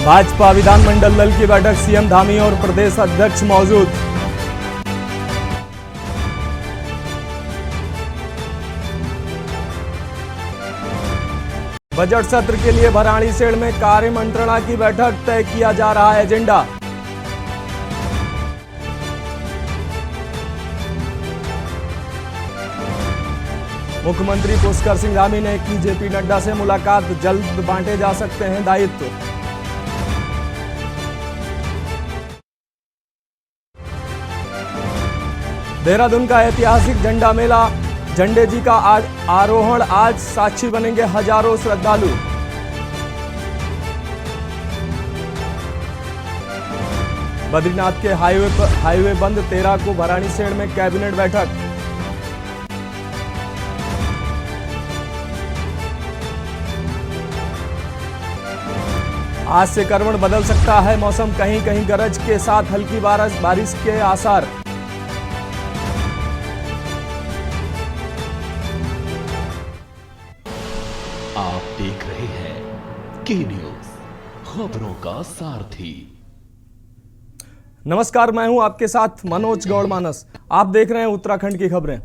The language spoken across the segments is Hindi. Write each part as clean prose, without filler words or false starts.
भाजपा विधानमंडल दल की बैठक, सीएम धामी और प्रदेश अध्यक्ष मौजूद। बजट सत्र के लिए भराड़ीसेड़ में कार्य मंत्रणा की बैठक, तय किया जा रहा है एजेंडा। मुख्यमंत्री पुष्कर सिंह धामी ने की जेपी नड्डा से मुलाकात, जल्द बांटे जा सकते हैं दायित्व। देहरादून का ऐतिहासिक झंडा मेला, झंडे जी का आरोहण आज, साक्षी बनेंगे हजारों श्रद्धालु। बद्रीनाथ के हाईवे बंद, 13 को भराड़ीसेड़ में कैबिनेट बैठक। आज से करवट बदल सकता है मौसम, कहीं कहीं गरज के साथ हल्की बारिश के आसार। आप देख रहे हैं के न्यूज, खबरों का सारथी। नमस्कार, मैं हूं आपके साथ मनोज गौड़ मानस। आप देख रहे हैं उत्तराखंड की खबरें।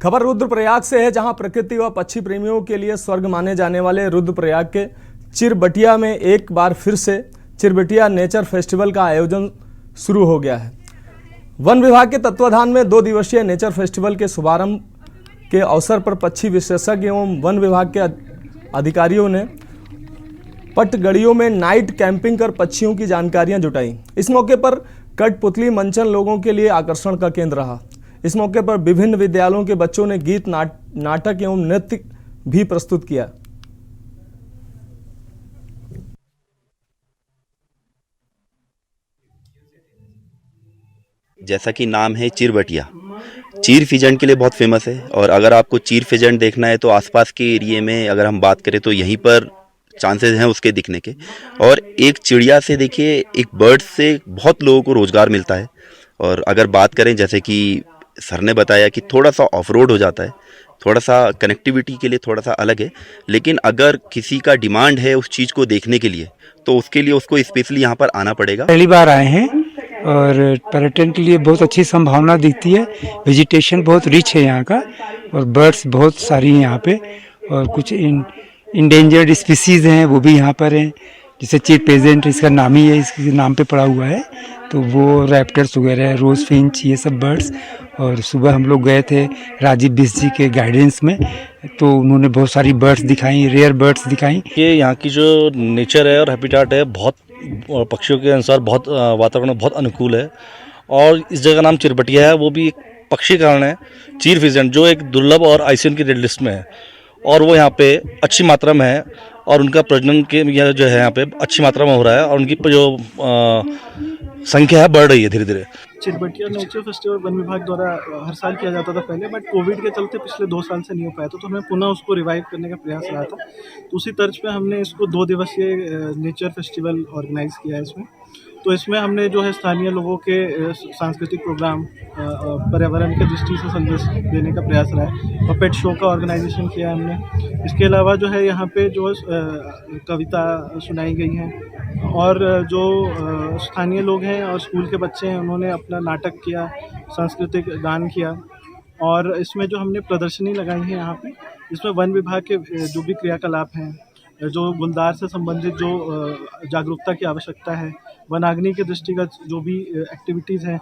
खबर रुद्रप्रयाग से है, जहां प्रकृति व पक्षी प्रेमियों के लिए स्वर्ग माने जाने वाले रुद्रप्रयाग के चिरबटिया में एक बार फिर से चिरबटिया नेचर फेस्टिवल का आयोजन शुरू हो गया है। वन विभाग के तत्वाधान में 2 दिवसीय नेचर फेस्टिवल के शुभारंभ के अवसर पर पक्षी विशेषज्ञ एवं वन विभाग के अधिकारियों ने पटगड़ियों में नाइट कैंपिंग कर पक्षियों की जानकारियां जुटाई। इस मौके पर कठपुतली मंचन लोगों के लिए आकर्षण का केंद्र रहा। इस मौके पर विभिन्न विद्यालयों के बच्चों ने गीत, नाटक एवं नृत्य भी प्रस्तुत किया। जैसा कि नाम है चिरबटिया, चीर फिजेंट के लिए बहुत फेमस है। और अगर आपको चीर फिजेंट देखना है तो आसपास के एरिए में अगर हम बात करें तो यहीं पर चांसेस हैं उसके दिखने के। और एक चिड़िया से देखिए, एक बर्ड से बहुत लोगों को रोज़गार मिलता है। और अगर बात करें, जैसे कि सर ने बताया कि थोड़ा सा ऑफ रोड हो जाता है, थोड़ा सा कनेक्टिविटी के लिए थोड़ा सा अलग है, लेकिन अगर किसी का डिमांड है उस चीज़ को देखने के लिए तो उसके लिए उसको स्पेशली यहाँ पर आना पड़ेगा। पहली बार आए हैं और पर्यटन के लिए बहुत अच्छी संभावना दिखती है। वेजिटेशन बहुत रिच है यहाँ का और बर्ड्स बहुत सारी हैं यहाँ पे। और कुछ इंडेंजर्ड स्पीसीज़ हैं वो भी यहाँ पर हैं, जैसे चीर पेजेंट, इसका नाम ही है, इसके नाम पे पड़ा हुआ है। तो वो रैप्टर्स वगैरह, रोज फिंच, ये सब बर्ड्स। और सुबह हम लोग गए थे राजीव बिस जी के गाइडेंस में, तो उन्होंने बहुत सारी बर्ड्स दिखाई, रेयर बर्ड्स दिखाई। ये यहाँ की जो नेचर है और हैबिटेट है, बहुत पक्षियों के अनुसार बहुत वातावरण बहुत अनुकूल है। और इस जगह नाम चिरबटिया है, वो भी एक पक्षी कारण है, चीर फिजेंट, जो एक दुर्लभ और आईसीएन की रेड लिस्ट में है। और वो यहाँ पे अच्छी मात्रा में है और उनका प्रजनन के जो है यहाँ पे अच्छी मात्रा में हो रहा है और उनकी जो संख्या है बढ़ रही है धीरे धीरे। चिरबटिया नेचर फेस्टिवल वन विभाग द्वारा हर साल किया जाता था पहले, बट कोविड के चलते पिछले 2 साल से नहीं हो पाया था, तो हमें पुनः उसको रिवाइव करने का प्रयास रहा था। तो उसी तर्ज पे हमने इसको 2 दिवसीय नेचर फेस्टिवल ऑर्गेनाइज किया है इसमें। तो इसमें हमने जो है स्थानीय लोगों के सांस्कृतिक प्रोग्राम, पर्यावरण के दृष्टि से संदेश देने का प्रयास रहा है। पपेट शो का ऑर्गेनाइजेशन किया है हमने। इसके अलावा जो है यहाँ पे जो कविता सुनाई गई हैं और जो स्थानीय लोग हैं और स्कूल के बच्चे हैं उन्होंने अपना नाटक किया, सांस्कृतिक गान किया। और इसमें जो हमने प्रदर्शनी लगाई है यहाँ पे, इसमें वन विभाग के जो भी क्रियाकलाप हैं, जो गुलदार से संबंधित जो जागरूकता की आवश्यकता है, वनाग्नि के दृष्टिगत जो भी एक्टिविटीज़ हैं।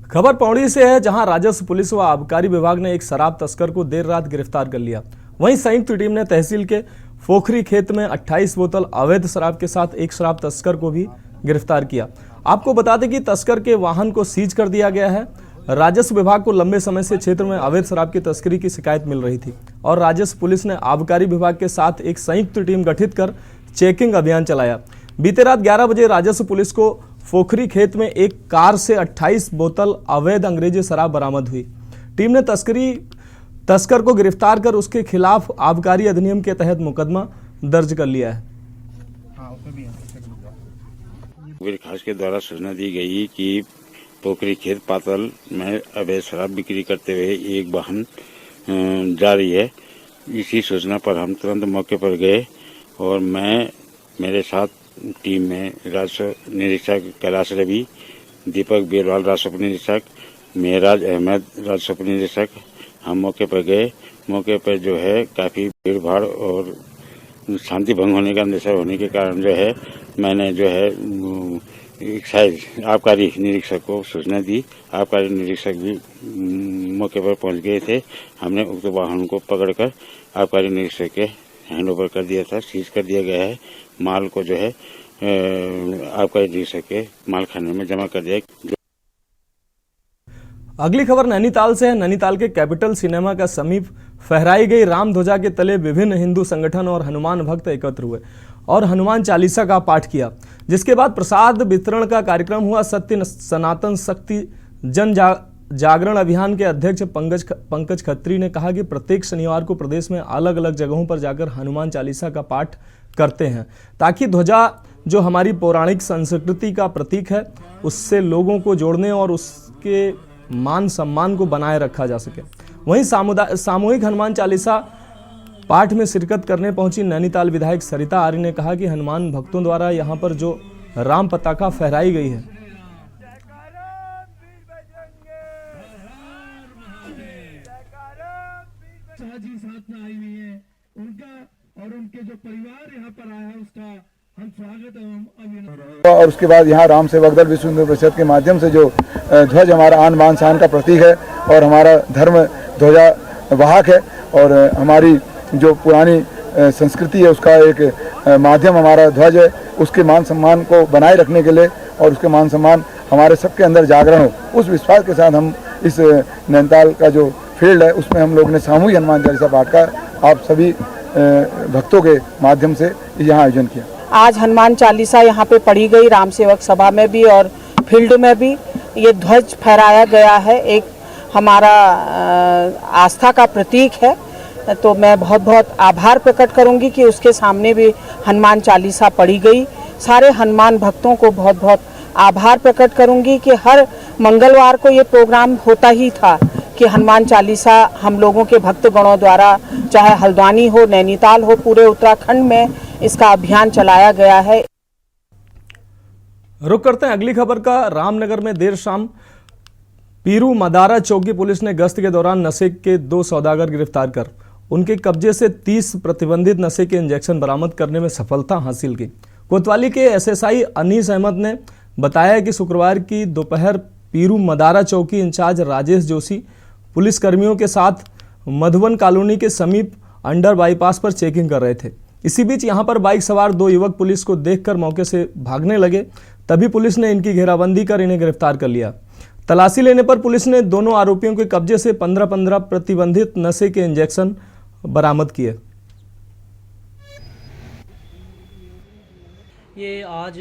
खबर पौड़ी से है, जहां राजस्व पुलिस व आबकारी विभाग ने एक शराब तस्कर को देर रात गिरफ्तार कर लिया। वहीं संयुक्त टीम ने तहसील के फोखरी खेत में 28 बोतल अवैध शराब के साथ एक शराब तस्कर को भी गिरफ्तार किया। आपको बता दें कि तस्कर के वाहन को सीज कर दिया गया है। राजस्व विभाग को लंबे समय से क्षेत्र में अवैध शराब की तस्करी की शिकायत मिल रही थी और राजस्व पुलिस ने आबकारी विभाग के साथ एक संयुक्त टीम गठित कर चेकिंग अभियान चलाया। बीते रात 11 बजे राजस्व पुलिस को फोखरी खेत में एक कार से 28 बोतल अवैध अंग्रेजी शराब बरामद हुई। टीम ने तस्कर को गिरफ्तार कर उसके खिलाफ आबकारी अधिनियम के तहत मुकदमा दर्ज कर लिया है। खास के द्वारा सूचना दी गई कि पोखरी खेत पातल में अवैध शराब बिक्री करते हुए एक वाहन जा रही है। इसी सूचना पर हम तुरंत मौके पर गए और मैं मेरे साथ टीम में राजस्व निरीक्षक कैलाश रवि, दीपक बीरवाल राजस्व निरीक्षक, मेहराज अहमद राजस्व निरीक्षक। हम मौके पर गए। मौके पर जो है काफ़ी भीड़ भाड़ और शांति भंग होने का अंदेशा होने के कारण जो है मैंने जो है एक्साइज आबकारी निरीक्षक को सूचना दी। आबकारी निरीक्षक भी मौके पर पहुंच गए थे। हमने उक्त वाहन को पकड़कर आबकारी निरीक्षक के हैंड ओवर कर दिया था। सीज कर दिया गया है। माल को जो है आबकारी निरीक्षक के माल खाने में जमा कर दिया। अगली खबर नैनीताल से है। नैनीताल के कैपिटल सिनेमा का समीप फहराई गई राम ध्वजा के तले विभिन्न हिंदू संगठन और हनुमान भक्त एकत्र हुए और हनुमान चालीसा का पाठ किया, जिसके बाद प्रसाद वितरण का कार्यक्रम हुआ। सत्य सनातन शक्ति जन जागरण अभियान के अध्यक्ष पंकज खत्री ने कहा कि प्रत्येक शनिवार को प्रदेश में अलग अलग जगहों पर जाकर हनुमान चालीसा का पाठ करते हैं, ताकि ध्वजा जो हमारी पौराणिक संस्कृति का प्रतीक है उससे लोगों को जोड़ने और उसके मान सम्मान को बनाए रखा जा सके। वहीं सामूहिक हनुमान चालीसा पाठ में शिरकत करने पहुंची नैनीताल विधायक सरिता आर्य ने कहा कि हनुमान भक्तों द्वारा यहां पर जो राम पताका फहराई गई है और उसके बाद यहाँ राम सेवक दल विश्व हिंदू परिषद के माध्यम से जो ध्वज हमारा आन बान शान का प्रतीक है और हमारा धर्म ध्वजा वाहक है और हमारी जो पुरानी संस्कृति है उसका एक माध्यम हमारा ध्वज है, उसके मान सम्मान को बनाए रखने के लिए और उसके मान सम्मान हमारे सबके अंदर जागरण हो, उस विश्वास के साथ हम इस नैनीताल का जो फील्ड है उसमें हम लोग ने सामूहिक हनुमान चालीसा पाठ का आप सभी भक्तों के माध्यम से यहाँ आयोजन किया। आज हनुमान चालीसा यहाँ पे पढ़ी गई, राम सेवक सभा में भी और फील्ड में भी ये ध्वज फहराया गया है। एक हमारा आस्था का प्रतीक है, तो मैं बहुत बहुत आभार प्रकट करूंगी कि उसके सामने भी हनुमान चालीसा पढ़ी गई। सारे हनुमान भक्तों को बहुत बहुत आभार प्रकट करूंगी कि हर मंगलवार को ये प्रोग्राम होता ही था कि हनुमान चालीसा हम लोगों के भक्तगणों द्वारा, चाहे हल्द्वानी हो, नैनीताल हो, पूरे उत्तराखंड में इसका अभियान चलाया गया है। रुक करते हैं अगली खबर का। रामनगर में देर शाम पीरू मदारा चौकी पुलिस ने गश्त के दौरान नशे के 2 सौदागर गिरफ्तार कर उनके कब्जे से 30 प्रतिबंधित नशे के इंजेक्शन बरामद करने में सफलता हासिल की। कोतवाली के एसएसआई अनीस अहमद ने बताया कि शुक्रवार की दोपहर पीरू मदारा चौकी इंचार्ज राजेश जोशी पुलिस कर्मियों के साथ मधुबन कॉलोनी के समीप अंडर बाईपास पर चेकिंग कर रहे थे। इसी बीच यहां पर बाइक सवार 2 युवक पुलिस को देखकर मौके से भागने लगे, तभी पुलिस ने इनकी घेराबंदी कर इन्हें गिरफ्तार कर लिया। तलाशी लेने पर पुलिस ने दोनों आरोपियों के कब्जे से 15-15 प्रतिबंधित नशे के इंजेक्शन बरामद किए। ये आज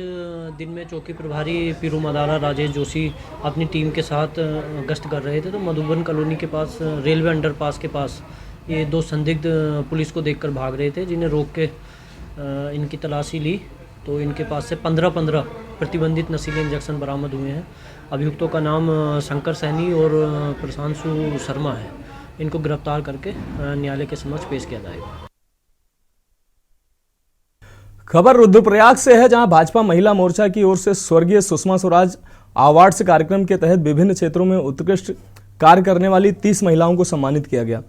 दिन में चौकी प्रभारी पीरू मदारा राजेश जोशी अपनी टीम के साथ गश्त कर रहे थे, तो मधुबन कॉलोनी के पास रेलवे अंडरपास के पास ये 2 संदिग्ध पुलिस को देखकर भाग रहे थे, जिन्हें रोक के इनकी तलाशी ली तो इनके पास से 15-15 प्रतिबंधित नशीले इंजेक्शन बरामद हुए हैं। अभियुक्तों का नाम शंकर सैनी और प्रशांशु शर्मा है। इनको गिरफ्तार करके न्यायालय के समक्ष पेश किया जाएगा। खबर रुद्रप्रयाग से है, जहां भाजपा महिला मोर्चा की ओर से स्वर्गीय सुषमा स्वराज अवार्ड्स कार्यक्रम के तहत विभिन्न क्षेत्रों में उत्कृष्ट कार्य करने वाली 30 महिलाओं को सम्मानित किया गया।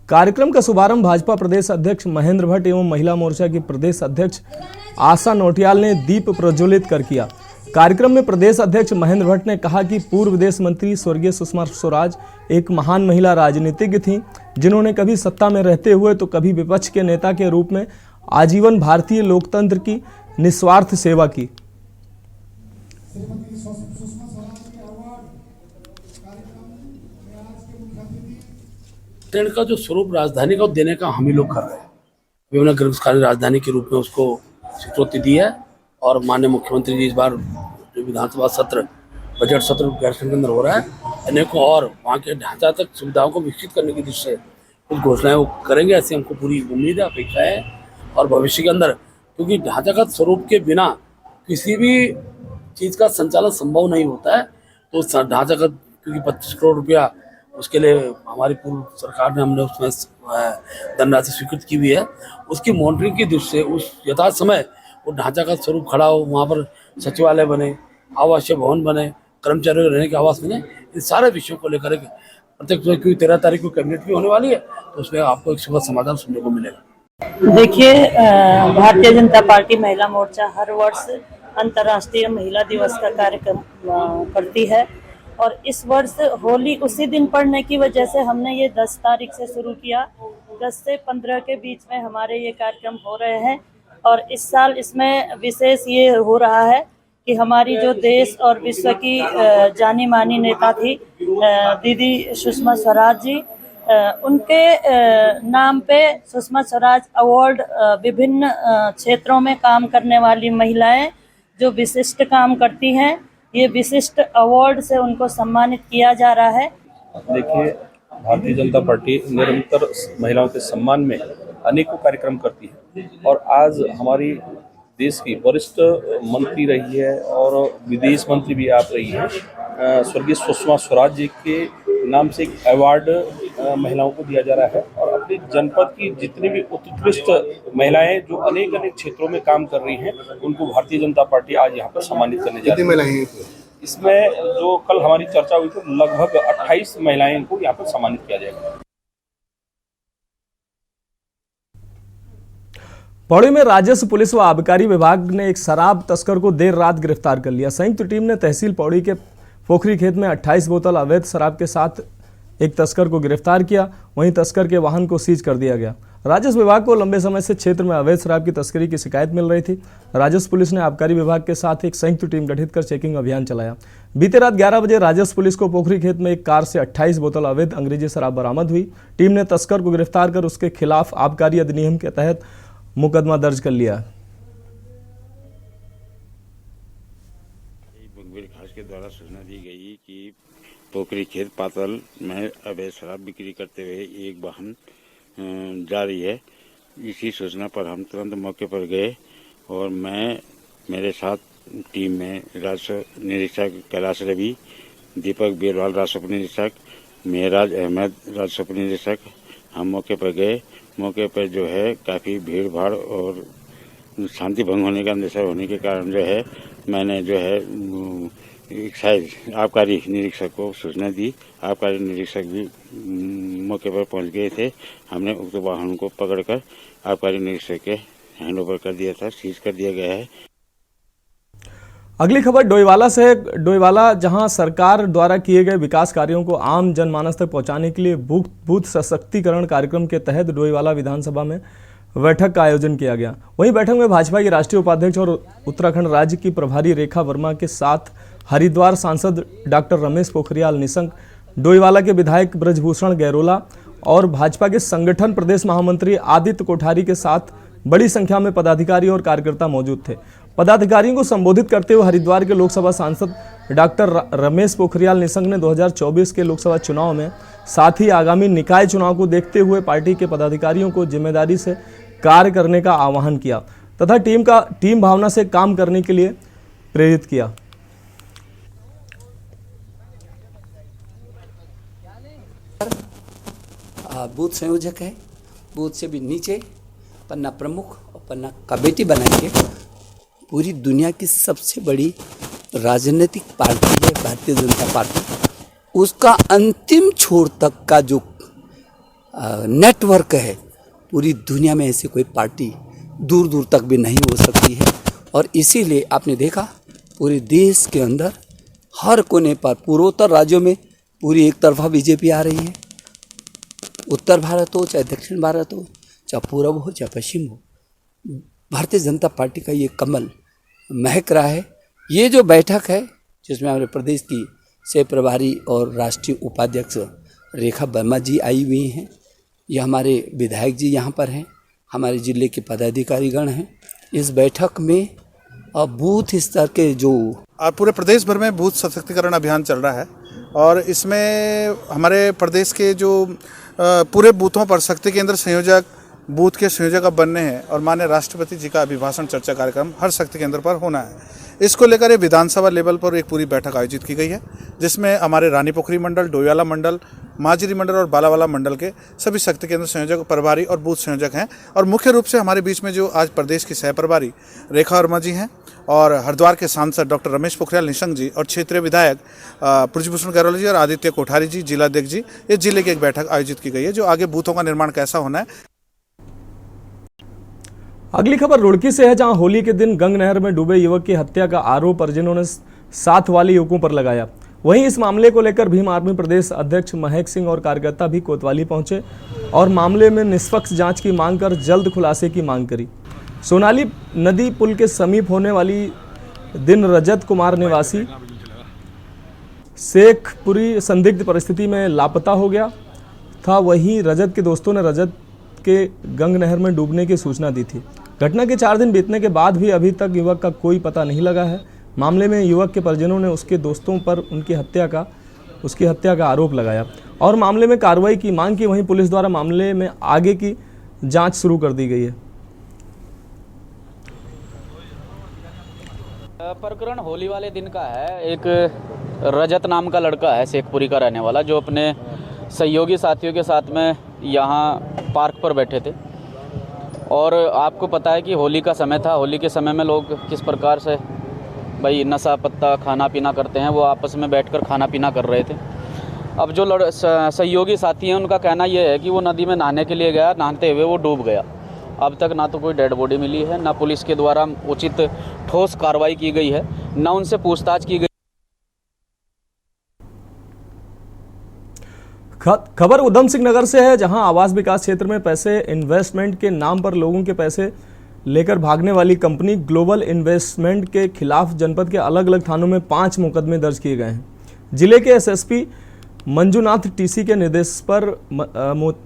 कार्यक्रम का शुभारंभ भाजपा प्रदेश अध्यक्ष महेंद्र भट्ट एवं महिला मोर्चा की प्रदेश अध्यक्ष आशा नोटियाल ने दीप प्रज्वलित कर किया। कार्यक्रम में प्रदेश अध्यक्ष महेंद्र भट्ट ने कहा कि पूर्व विदेश मंत्री स्वर्गीय सुषमा स्वराज एक महान महिला राजनीतिज्ञ थीं, जिन्होंने कभी सत्ता में रहते हुए तो कभी विपक्ष के नेता के रूप में आजीवन भारतीय लोकतंत्र की निस्वार्थ सेवा की। ट्रेंड का जो स्वरूप राजधानी का देने का हम ही लोग कर रहे हैं। विभिन्न गर्भस्थानी राजधानी के रूप में उसको स्वीकृति दी है और माननीय मुख्यमंत्री जी इस बार जो विधानसभा सत्र बजट सत्र गैरसैंण के अंदर हो रहा है, अनेकों और वहाँ के ढांचा तक सुविधाओं को विकसित करने की दृष्टि से कुछ घोषणाएं वो करेंगे, ऐसी हमको पूरी उम्मीद है, अपेक्षा है। और भविष्य के अंदर क्योंकि ढांचागत स्वरूप के बिना किसी भी चीज़ का संचालन संभव नहीं होता है, तो ढांचागत क्योंकि 25 करोड़ रुपया उसके लिए हमारी पूर्व सरकार ने हमने उसमें धनराशि स्वीकृत की हुई है, उसकी मॉनिटरिंग की दृष्टि से उस यथा समय वो ढांचागत स्वरूप खड़ा हो, वहाँ पर सचिवालय बने, आवासीय भवन बने, कर्मचारियों के रहने के आवास बने। इन सारे विषयों को लेकर प्रत्येक 13 तारीख को कैबिनेट भी होने वाली है, तो उसमें आपको एक सुखद समाधान सुनने को मिलेगा। देखिए, भारतीय जनता पार्टी महिला मोर्चा हर वर्ष अंतर्राष्ट्रीय महिला दिवस का कार्यक्रम करती है और इस वर्ष होली उसी दिन पड़ने की वजह से हमने ये 10 तारीख से शुरू किया। 10 से 15 के बीच में हमारे ये कार्यक्रम हो रहे हैं और इस साल इसमें विशेष ये हो रहा है कि हमारी जो देश और विश्व की जानी मानी नेता थी दीदी सुषमा स्वराज जी, उनके नाम पे सुषमा स्वराज अवार्ड विभिन्न क्षेत्रों में काम करने वाली महिलाएं जो विशिष्ट काम करती हैं, ये विशिष्ट अवार्ड से उनको सम्मानित किया जा रहा है। देखिए, भारतीय जनता पार्टी निरंतर महिलाओं के सम्मान में अनेकों कार्यक्रम करती है और आज हमारी देश की वरिष्ठ मंत्री रही है और विदेश मंत्री भी आप रही है, स्वर्गीय सुषमा स्वराज जी के नाम से एक अवार्ड महिलाओं को दिया जा रहा है और अपने जनपद की जितनी भी उत्कृष्ट महिलाएं जो अनेक क्षेत्रों में काम कर रही हैं, उनको भारतीय जनता पार्टी आज यहाँ पर सम्मानित करने जा रही है। इसमें जो कल हमारी चर्चा हुई थी, लगभग 28 महिलाएं को यहाँ पर सम्मानित किया जाएगा। पौड़ी में राजस्व पुलिस व आबकारी विभाग ने एक शराब तस्कर को देर रात गिरफ्तार कर लिया। संयुक्त टीम ने तहसील पौड़ी के पोखरी खेत में 28 बोतल अवैध शराब के साथ एक तस्कर को गिरफ्तार किया। वहीं तस्कर के वाहन को सीज कर दिया गया। राजस्व विभाग को लंबे समय से क्षेत्र में अवैध शराब की तस्करी की शिकायत मिल रही थी। राजस्व पुलिस ने आबकारी विभाग के साथ एक संयुक्त टीम गठित कर चेकिंग अभियान चलाया। बीते रात 11 बजे राजस्व पुलिस को पोखरी खेत में एक कार से 28 बोतल अवैध अंग्रेजी शराब बरामद हुई। टीम ने तस्कर को गिरफ्तार कर उसके खिलाफ आबकारी अधिनियम के तहत मुकदमा दर्ज कर लिया। मुखबिर खास के द्वारा सूचना दी गई कि पोखरी खेत पातल में अवैध शराब बिक्री करते हुए एक वाहन जा रही है। इसी सूचना पर हम तुरंत मौके पर गए और मेरे साथ टीम में राजस्व निरीक्षक कैलाश रवि, दीपक बीरवाल राजस्व निरीक्षक, मेहराज अहमद राजस्व निरीक्षक, हम मौके पर गए। मौके पर जो है काफ़ी भीड़ भाड़ और शांति भंग होने का अंदेशा होने के कारण जो है मैंने जो है एक्साइज आबकारी निरीक्षक को सूचना दी। आबकारी निरीक्षक भी मौके पर पहुंच गए थे। हमने उक्त वाहन को पकड़कर आबकारी निरीक्षक के हैंडओवर कर दिया था, सीज कर दिया गया है। अगली खबर डोईवाला से। डोईवाला जहां सरकार द्वारा किए गए विकास कार्यों को आम जनमानस तक पहुंचाने के लिए बूथ सशक्तिकरण कार्यक्रम के तहत डोईवाला विधानसभा में बैठक का आयोजन किया गया। वहीं बैठक में भाजपा की राष्ट्रीय उपाध्यक्ष और उत्तराखंड राज्य की प्रभारी रेखा वर्मा के साथ हरिद्वार सांसद डॉक्टर रमेश पोखरियाल निशंक, डोईवाला के विधायक ब्रजभूषण गैरोला और भाजपा के संगठन प्रदेश महामंत्री आदित्य कोठारी के साथ बड़ी संख्या में पदाधिकारी और कार्यकर्ता मौजूद थे। पदाधिकारियों को संबोधित करते हुए हरिद्वार के लोकसभा सांसद डॉक्टर रमेश पोखरियाल निशंक ने 2024 के लोकसभा चुनाव में साथ ही आगामी निकाय चुनाव को देखते हुए पार्टी के पदाधिकारियों को जिम्मेदारी से कार्य करने का आह्वान किया तथा टीम भावना से काम करने के लिए प्रेरित किया। बूथ संयोजक है, बूथ से भी नीचे पन्ना प्रमुख और पन्ना कमेटी बना के पूरी दुनिया की सबसे बड़ी राजनीतिक पार्टी है भारतीय जनता पार्टी। उसका अंतिम छोर तक का जो नेटवर्क है, पूरी दुनिया में ऐसी कोई पार्टी दूर दूर तक भी नहीं हो सकती है। और इसीलिए आपने देखा पूरे देश के अंदर हर कोने पर पूर्वोत्तर राज्यों में पूरी एक तरफा बीजेपी आ रही है। उत्तर भारत हो चाहे दक्षिण भारत हो, चाहे पूर्व हो चाहे पश्चिम हो, भारतीय जनता पार्टी का ये कमल महक रहा है। ये जो बैठक है जिसमें हमारे प्रदेश की से प्रभारी और राष्ट्रीय उपाध्यक्ष रेखा वर्मा जी आई हुई हैं, ये हमारे विधायक जी यहाँ पर हैं, हमारे जिले के पदाधिकारीगण हैं। इस बैठक में बूथ स्तर के जो पूरे प्रदेश भर में बूथ सशक्तिकरण अभियान चल रहा है और इसमें हमारे प्रदेश के जो पूरे बूथों पर शक्ति केंद्र संयोजक बूथ के संयोजक अब बनने हैं और माननीय राष्ट्रपति जी का अभिभाषण चर्चा कार्यक्रम हर शक्ति केंद्र पर होना है। इसको लेकर ये विधानसभा लेवल पर एक पूरी बैठक आयोजित की गई है, जिसमें हमारे रानी पोखरी मंडल, डोईवाला मंडल, माजरी मंडल और बालावाला मंडल के सभी शक्ति केंद्र संयोजक, प्रभारी और बूथ संयोजक हैं। और मुख्य रूप से हमारे बीच में जो आज प्रदेश की सह प्रभारी रेखा वर्मा जी हैं और हरिद्वार के सांसद डॉक्टर रमेश पोखरियाल निशंक जी और क्षेत्रीय विधायक ब्रजभूषण गैरोला जी और आदित्य कोठारी जी, जिलाध्यक्ष जी, इस जिले की एक बैठक आयोजित की गई है जो आगे बूथों का निर्माण कैसा होना है। अगली खबर रुड़की से है, जहां होली के दिन गंग नहर में डूबे युवक की हत्या का आरोप परिजनों ने साथ वाले युवकों पर लगाया। वहीं इस मामले को लेकर भीम आर्मी प्रदेश अध्यक्ष महक सिंह और कार्यकर्ता भी कोतवाली पहुंचे और मामले में निष्पक्ष जांच की मांग कर जल्द खुलासे की मांग करी। सोनाली नदी पुल के समीप होने वाली दिन रजत कुमार निवासी शेखपुरी संदिग्ध परिस्थिति में लापता हो गया था। वहीं रजत के दोस्तों ने रजत के गंग नहर में डूबने की सूचना दी थी। घटना के 4 दिन बीतने के बाद भी अभी तक युवक का कोई पता नहीं लगा है। मामले में युवक के परिजनों ने उसके दोस्तों पर उसकी हत्या का आरोप लगाया और मामले में कार्रवाई की मांग की। वहीं पुलिस द्वारा मामले में आगे की जांच शुरू कर दी गई है। प्रकरण होली वाले दिन का है। एक रजत नाम का लड़का है, शेखपुरी का रहने वाला, जो अपने सहयोगी साथियों के साथ में यहाँ पार्क पर बैठे थे और आपको पता है कि होली का समय था। होली के समय में लोग किस प्रकार से भाई नशा पत्ता खाना पीना करते हैं, वो आपस में बैठकर खाना पीना कर रहे थे। अब जो सहयोगी साथी हैं उनका कहना ये है कि वो नदी में नहाने के लिए गया, नहाते हुए वो डूब गया। अब तक ना तो कोई डेड बॉडी मिली है, ना पुलिस के द्वारा उचित ठोस कार्रवाई की गई है, ना उनसे पूछताछ की गई। खबर उधम सिंह नगर से है, जहां आवास विकास क्षेत्र में पैसे इन्वेस्टमेंट के नाम पर लोगों के पैसे लेकर भागने वाली कंपनी ग्लोबल इन्वेस्टमेंट के खिलाफ जनपद के अलग अलग थानों में 5 मुकदमे दर्ज किए गए हैं। जिले के एसएसपी मंजूनाथ टीसी के निर्देश पर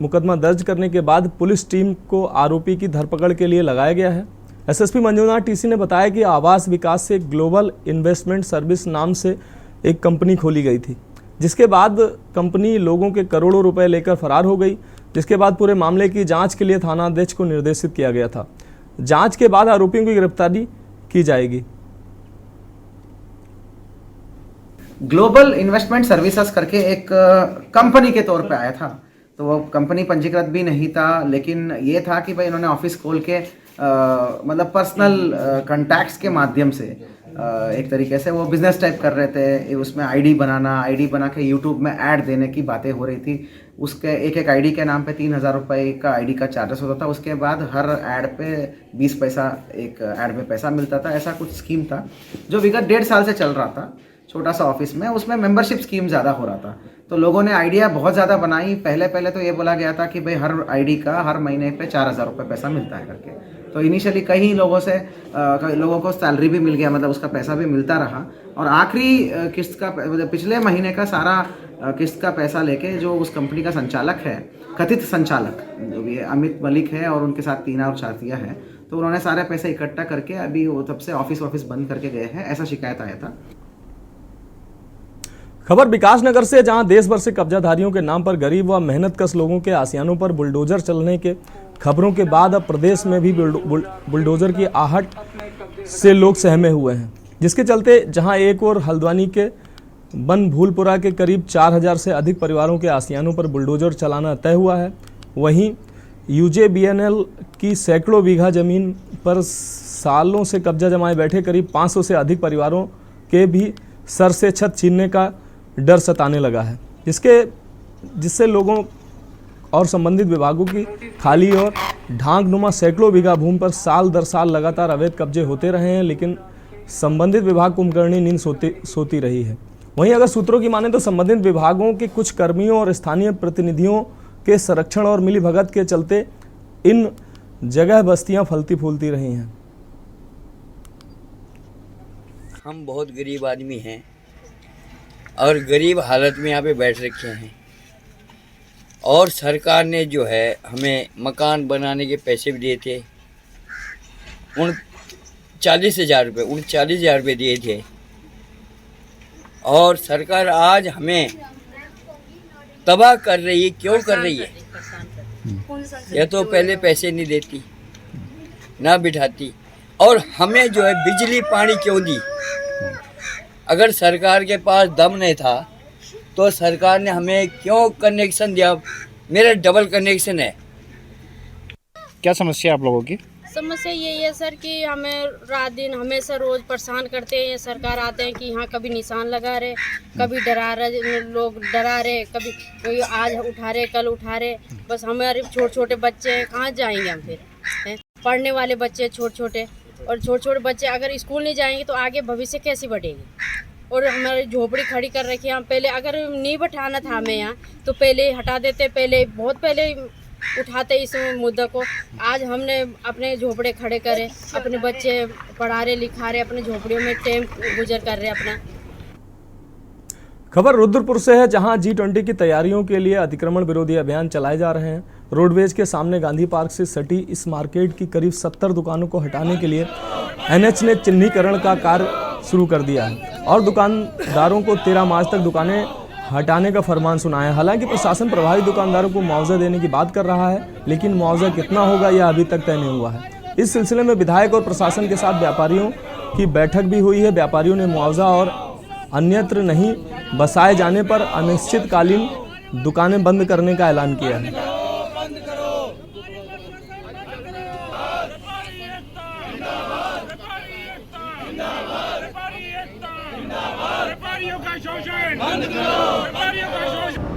मुकदमा दर्ज करने के बाद पुलिस टीम को आरोपी की धरपकड़ के लिए लगाया गया है। एसएसपी मंजूनाथ टीसी ने बताया कि आवास विकास से ग्लोबल इन्वेस्टमेंट सर्विस नाम से एक कंपनी खोली गई थी, जिसके बाद कंपनी लोगों के करोड़ों रुपए लेकर फरार हो गई। जिसके बाद पूरे मामले की जांच के लिए थानाध्यक्ष को निर्देशित किया गया था। जांच के बाद आरोपियों की गिरफ्तारी की जाएगी। ग्लोबल इन्वेस्टमेंट सर्विसेज करके एक कंपनी के तौर पे आया था, तो वो कंपनी पंजीकृत भी नहीं था, लेकिन ये था कि भाई इन्होंने ऑफिस खोल के मतलब पर्सनल कॉन्टैक्ट्स के माध्यम से एक तरीके से वो बिजनेस टाइप कर रहे थे। उसमें आईडी बना के यूट्यूब में ऐड देने की बातें हो रही थी। उसके एक आईडी के नाम पे 3,000 रुपये का आईडी का चार्जेस होता था। उसके बाद हर ऐड पे 20 पैसा एक ऐड में पैसा मिलता था। ऐसा कुछ स्कीम था जो विगत 1.5 साल से चल रहा था छोटा सा ऑफिस में। उसमें मेंबरशिप स्कीम ज़्यादा हो रहा था, तो लोगों ने आइडिया बहुत ज़्यादा बनाई। पहले तो ये बोला गया था कि भाई हर आईडी का हर महीने पे 4,000 रुपये पैसा मिलता है करके। तो इनिशियली कई लोगों को सैलरी भी मिल गया, मतलब उसका पैसा भी मिलता रहा। और आखिरी किस्त का पिछले महीने का सारा किस्त का पैसा लेके जो उस कंपनी का संचालक है, कथित संचालक जो भी है अमित मलिक है, और उनके साथ 3 और साथियाँ हैं, तो उन्होंने सारे पैसे इकट्ठा करके अभी वो तब से ऑफिस बंद करके गए हैं, ऐसा शिकायत आया था। खबर विकास नगर से, जहां देश भर से कब्जाधारियों के नाम पर गरीब व मेहनतकश लोगों के आसियानों पर बुलडोजर चलने के खबरों के बाद अब प्रदेश में भी बुलडोजर की आहट से लोग सहमे हुए हैं, जिसके चलते जहां एक और हल्द्वानी के बनभूलपुरा के करीब 4,000 से अधिक परिवारों के आसियानों पर बुलडोजर चलाना तय हुआ है, वहीं यूजेबीएनएल की सैकड़ों बीघा जमीन पर सालों से कब्जा जमाए बैठे करीब 500 से अधिक परिवारों के भी सर से छत छीनने का डर सताने लगा है, जिससे लोगों और संबंधित विभागों की खाली और ढांकनुमा सैकड़ों बीघा भूमि पर साल दर साल लगातार अवैध कब्जे होते रहे हैं, लेकिन संबंधित विभाग कुंभकर्णी नींद सोती रही है। वहीं अगर सूत्रों की माने तो संबंधित विभागों के कुछ कर्मियों और स्थानीय प्रतिनिधियों के संरक्षण और मिलीभगत के चलते इन जगह बस्तियां फलती फूलती रही हैं। हम बहुत गरीब आदमी हैं और गरीब हालत में यहाँ पे बैठ रखे हैं, और सरकार ने जो है हमें मकान बनाने के पैसे भी दिए थे, 39,000 रुपये दिए थे। और सरकार आज हमें तबाह कर रही है। क्यों कर रही है? या तो पहले पैसे नहीं देती ना बिठाती, और हमें जो है बिजली पानी क्यों दी? अगर सरकार के पास दम नहीं था तो सरकार ने हमें क्यों कनेक्शन दिया? मेरा डबल कनेक्शन है। क्या समस्या आप लोगों की? समस्या यही है सर कि हमें रात दिन हमेशा रोज परेशान करते हैं। ये सरकार आते हैं कि यहाँ कभी निशान लगा रहे, कभी डरा रहे, लोग डरा रहे, कभी कोई आज उठा रहे कल उठा रहे। बस हमारे छोटे छोटे बच्चे हैं, कहाँ जाएंगे हम फिर? हैं? पढ़ने वाले बच्चे छोटे छोटे, और छोटे छोटे बच्चे अगर स्कूल नहीं जाएंगे तो आगे भविष्य कैसे बढ़ेगी? और हमारी झोपड़ी खड़ी कर रखी है। हम पहले अगर नहीं बैठाना था हमें यहाँ तो पहले हटा देते, पहले बहुत पहले उठाते इस मुद्दे को। आज हमने अपने झोपड़े खड़े करे, अपने बच्चे पढ़ा रहे लिखा रहे, अपने झोपड़ियों में टाइम गुजर कर रहे अपना। खबर रुद्रपुर से है, जहां G20 की तैयारियों के लिए अतिक्रमण विरोधी अभियान चलाए जा रहे हैं। रोडवेज के सामने गांधी पार्क से सटी इस मार्केट की करीब 70 दुकानों को हटाने के लिए NH ने चिन्हीकरण का कार्य शुरू कर दिया है और दुकानदारों को 13 मार्च तक दुकानें हटाने का फरमान सुनाया है। हालांकि प्रशासन प्रभावित दुकानदारों को मुआवजा देने की बात कर रहा है, लेकिन मुआवजा कितना होगा यह अभी तक तय नहीं हुआ है। इस सिलसिले में विधायक और प्रशासन के साथ व्यापारियों की बैठक भी हुई है। व्यापारियों ने मुआवजा और अन्यत्र नहीं बसाए जाने पर अनिश्चितकालीन दुकानें बंद करने का ऐलान किया है।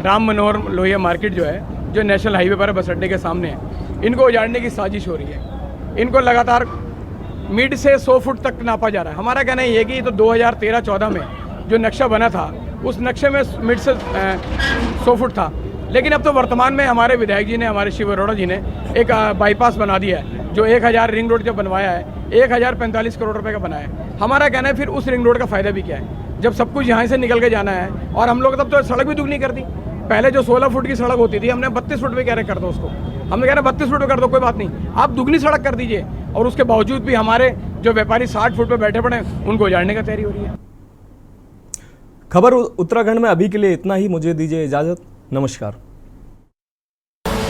राम मनोहर लोहिया मार्केट जो है, जो नेशनल हाईवे पर बस अड्डे के सामने है, इनको उजाड़ने की साजिश हो रही है। इनको लगातार मिड से 100 फुट तक नापा जा रहा है। हमारा कहना ये कि तो 2013-14 में जो नक्शा बना था उस नक्शे में मिड से 100 फुट था, लेकिन अब तो वर्तमान में हमारे विधायक जी ने, हमारे शिव अरोड़ा जी ने एक बाईपास बना दिया है, जो 1000 रिंग रोड जब बनवाया है 1045 करोड़ रुपए का बनाया है। हमारा कहना है फिर उस रिंग रोड का फ़ायदा भी क्या है जब सब कुछ यहाँ से निकल के जाना है। और हम लोग तब तो सड़क भी दुगनी कर दी। पहले जो 16 फुट की सड़क होती थी हमने 32 फुट पे कह रहे कर दो उसको, हमने कह रहे 32 फुट पे कर दो, कोई बात नहीं, आप दुगनी सड़क कर दीजिए। और उसके बावजूद भी हमारे जो व्यापारी 60 फुट पे बैठे पड़े उनको उजाड़ने का तैयारी हो रही है। खबर उत्तराखंड में अभी के लिए इतना ही। मुझे दीजिए इजाजत। नमस्कार।